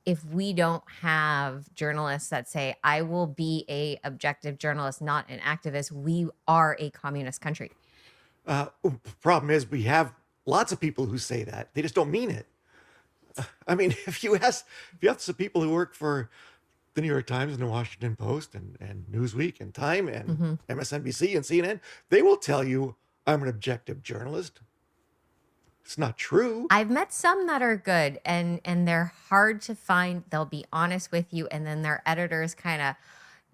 if we don't have journalists that say, I will be a objective journalist, not an activist, we are a communist country. Problem is, we have lots of people who say that. They just don't mean it. I mean, if you ask some people who work for the New York Times and the Washington Post and Newsweek and Time and Hmm. MSNBC and CNN, they will tell you I'm an objective journalist. It's not true. I've met some that are good, and they're hard to find. They'll be honest with you, and then their editors kind of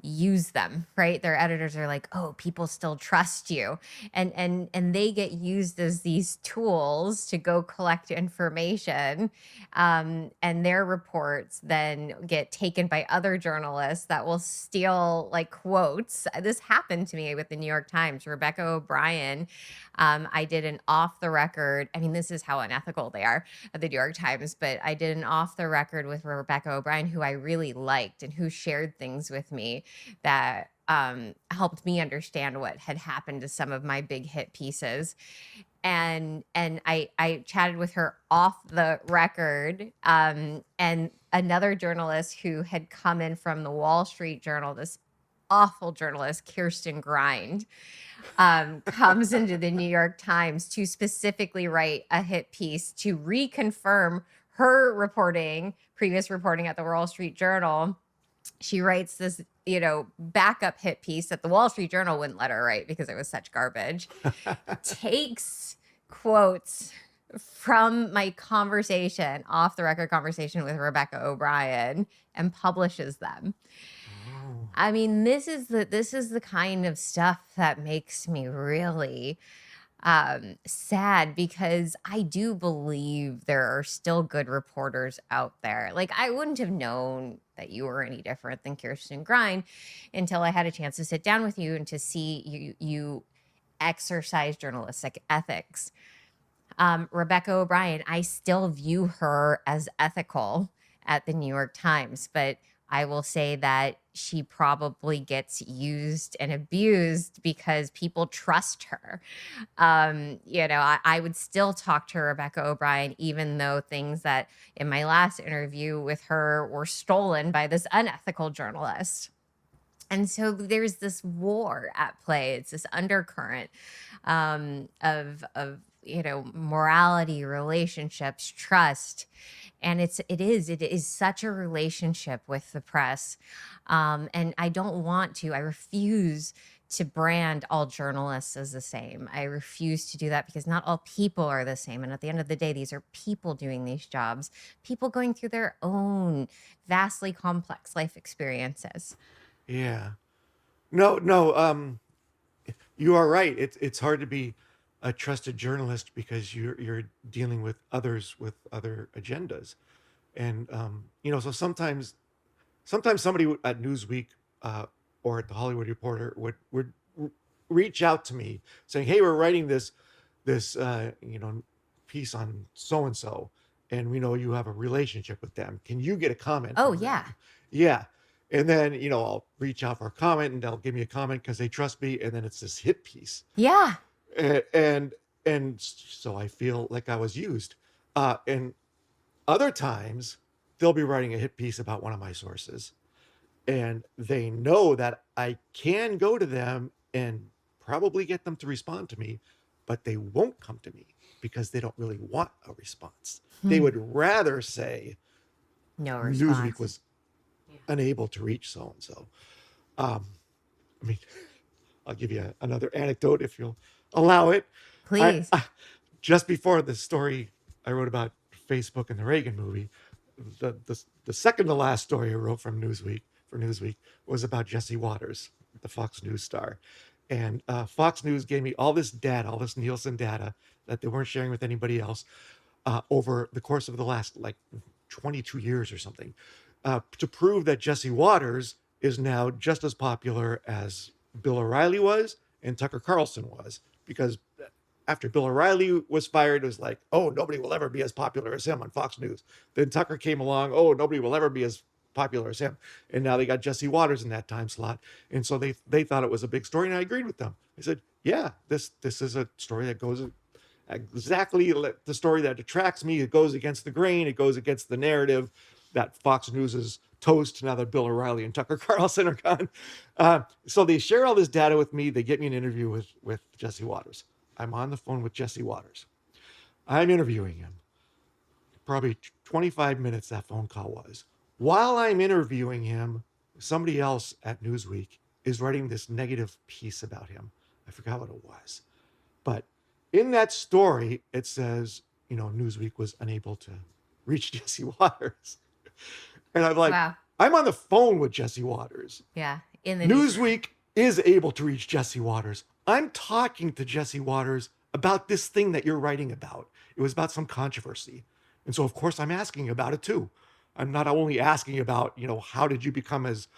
use them, right? Their editors are like, "Oh, people still trust you." And they get used as these tools to go collect information. And their reports then get taken by other journalists that will steal like quotes. This happened to me with the New York Times. Rebecca O'Brien, I did an off the record. I mean, this is how unethical they are at the New York Times, but I did an off the record with Rebecca O'Brien, who I really liked and who shared things with me that helped me understand what had happened to some of my big hit pieces. And I chatted with her off the record, and another journalist who had come in from the Wall Street Journal, this awful journalist, Kirsten Grind, comes into the New York Times to specifically write a hit piece to reconfirm her reporting, previous reporting at the Wall Street Journal. She writes this, backup hit piece that the Wall Street Journal wouldn't let her write because it was such garbage. Takes quotes from my conversation, off the record conversation with Rebecca O'Brien, and publishes them. Oh. I mean, this is the kind of stuff that makes me really sad, because I do believe there are still good reporters out there. Like, I wouldn't have known that you were any different than Kirsten Grind until I had a chance to sit down with you and to see you exercise journalistic ethics. Rebecca O'Brien, I still view her as ethical at the New York Times, but I will say that she probably gets used and abused because people trust her. I would still talk to Rebecca O'Brien, even though things that in my last interview with her were stolen by this unethical journalist. And so there's this war at play. It's this undercurrent of morality, relationships, trust, and it is such a relationship with the press. And I refuse to brand all journalists as the same. I refuse to do that because not all people are the same. And at the end of the day, these are people doing these jobs, people going through their own vastly complex life experiences. Yeah. No, no. You are right. It's hard to be a trusted journalist because you're dealing with others with other agendas, and so sometimes somebody at Newsweek or at the Hollywood Reporter would reach out to me saying, "Hey, we're writing this piece on so and so, and we know you have a relationship with them. Can you get a comment Oh, from yeah. them?" Yeah, and then I'll reach out for a comment, and they'll give me a comment because they trust me, and then it's this hit piece, Yeah. and so I feel like I was used. And other times they'll be writing a hit piece about one of my sources, and they know that I can go to them and probably get them to respond to me, but they won't come to me because they don't really want a response. They Hmm. would rather say No Newsweek response. was unable to reach so and so. Um, I mean, I'll give you another anecdote if you'll allow it. I, Please. I just before the story I wrote about Facebook and the Reagan movie, the second to last story I wrote from Newsweek was about Jesse Waters, the Fox News star, and Fox News gave me all this data, all this Nielsen data that they weren't sharing with anybody else over the course of the last like 22 years or something, to prove that Jesse Waters is now just as popular as Bill O'Reilly was and Tucker Carlson was, because after Bill O'Reilly was fired, it was like, oh, nobody will ever be as popular as him on Fox News. Then Tucker came along, oh, nobody will ever be as popular as him. And now they got Jesse Waters in that time slot. And so they thought it was a big story, and I agreed with them. I said, yeah, this is a story that goes exactly the story that attracts me. It goes against the grain. It goes against the narrative. that Fox News is toast now that Bill O'Reilly and Tucker Carlson are gone. So they share all this data with me. They get me an interview with Jesse Waters. I'm on the phone with Jesse Waters. I'm interviewing him. Probably 25 minutes that phone call was. While I'm interviewing him, somebody else at Newsweek is writing this negative piece about him. I forgot what it was. But in that story, it says, Newsweek was unable to reach Jesse Waters. And I'm like, Wow. I'm on the phone with Jesse Waters. Yeah. In the Newsweek is able to reach Jesse Waters. I'm talking to Jesse Waters about this thing that you're writing about. It was about some controversy. And so, of course, I'm asking about it too. I'm not only asking about, how did you become as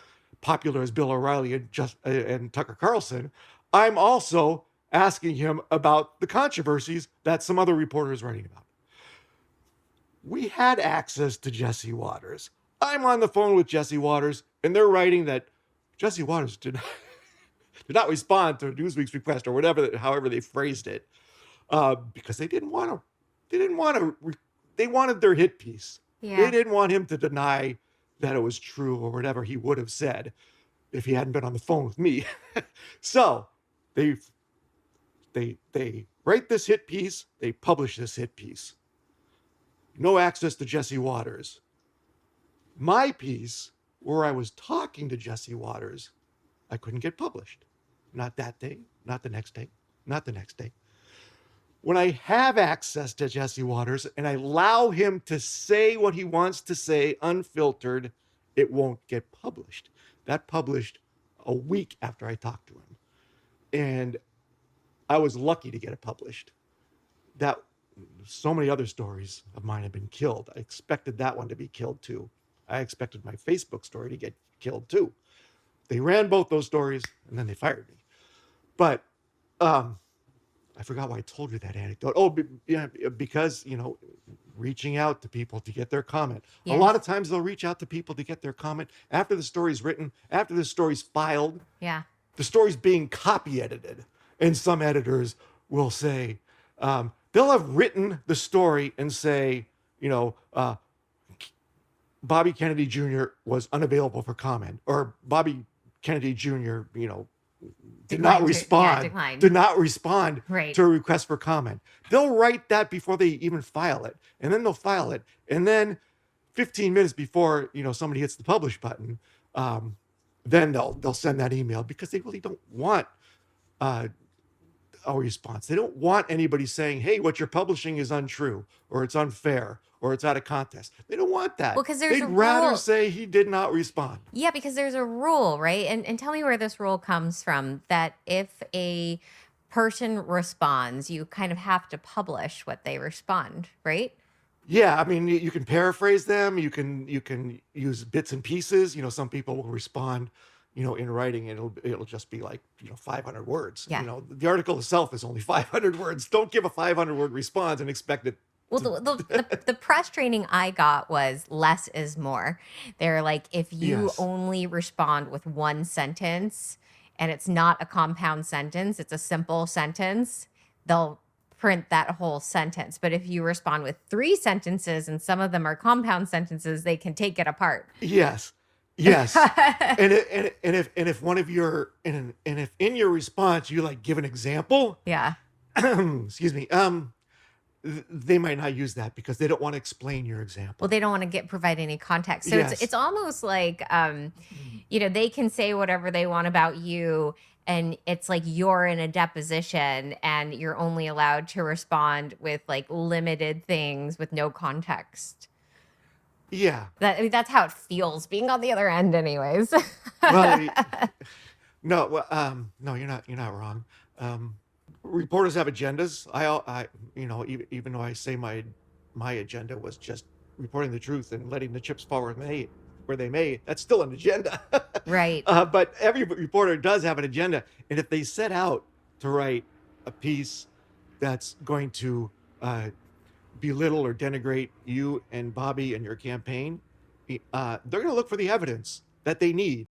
popular as Bill O'Reilly and Tucker Carlson? I'm also asking him about the controversies that some other reporter is writing about. We had access to Jesse Waters. I'm on the phone with Jesse Waters, and they're writing that Jesse Waters did not respond to Newsweek's request or however they phrased it, because they didn't want to. They wanted their hit piece. Yeah. They didn't want him to deny that it was true or whatever he would have said if he hadn't been on the phone with me. So they write this hit piece. They publish this hit piece. No access to Jesse Waters. My piece, where I was talking to Jesse Waters, I couldn't get published. Not that day, not the next day, not the next day. When I have access to Jesse Waters and I allow him to say what he wants to say unfiltered, it won't get published. That published a week after I talked to him. And I was lucky to get it published. So many other stories of mine have been killed. I expected that one to be killed too. I expected my Facebook story to get killed too. They ran both those stories and then they fired me. But I forgot why I told you that anecdote. Oh, yeah, because, reaching out to people to get their comment. Yes. A lot of times they'll reach out to people to get their comment after the story's written, after the story's filed. Yeah. The story's being copy edited. And some editors will say, they'll have written the story and say, Bobby Kennedy Jr. was unavailable for comment, or Bobby Kennedy Jr., did not respond right. to a request for comment. They'll write that before they even file it. And then they'll file it. And then 15 minutes before, somebody hits the publish button, then they'll send that email because they really don't want a response. They don't want anybody saying, hey, what you're publishing is untrue, or it's unfair, or it's out of context. They don't want that. Well, because there's They'd a rather rule. say he did not respond. Yeah, because there's a rule, right? And tell me where this rule comes from, that if a person responds, you kind of have to publish what they respond, right? Yeah, I mean, you can paraphrase them. You can use bits and pieces. Some people will respond, in writing, and it'll just be like 500 words. Yeah. The article itself is only 500 words. Don't give a 500-word response and expect it. Well, the press training I got was less is more. They're like, if you Yes. only respond with one sentence and it's not a compound sentence, it's a simple sentence, they'll print that whole sentence. But if you respond with 3 sentences and some of them are compound sentences, they can take it apart. Yes. and if one of your and if in your response you give an example, Yeah. excuse me, they might not use that because they don't want to explain your example. Well, they don't want to provide any context. So Yes. it's almost like, they can say whatever they want about you, and it's like you're in a deposition and you're only allowed to respond with limited things with no context. Yeah. That's how it feels being on the other end, anyways. Well, no, no, you're not wrong. Reporters have agendas. I even though I say my agenda was just reporting the truth and letting the chips fall where they may, that's still an agenda. Right. But every reporter does have an agenda, and if they set out to write a piece that's going to belittle or denigrate you and Bobby and your campaign, they're going to look for the evidence that they need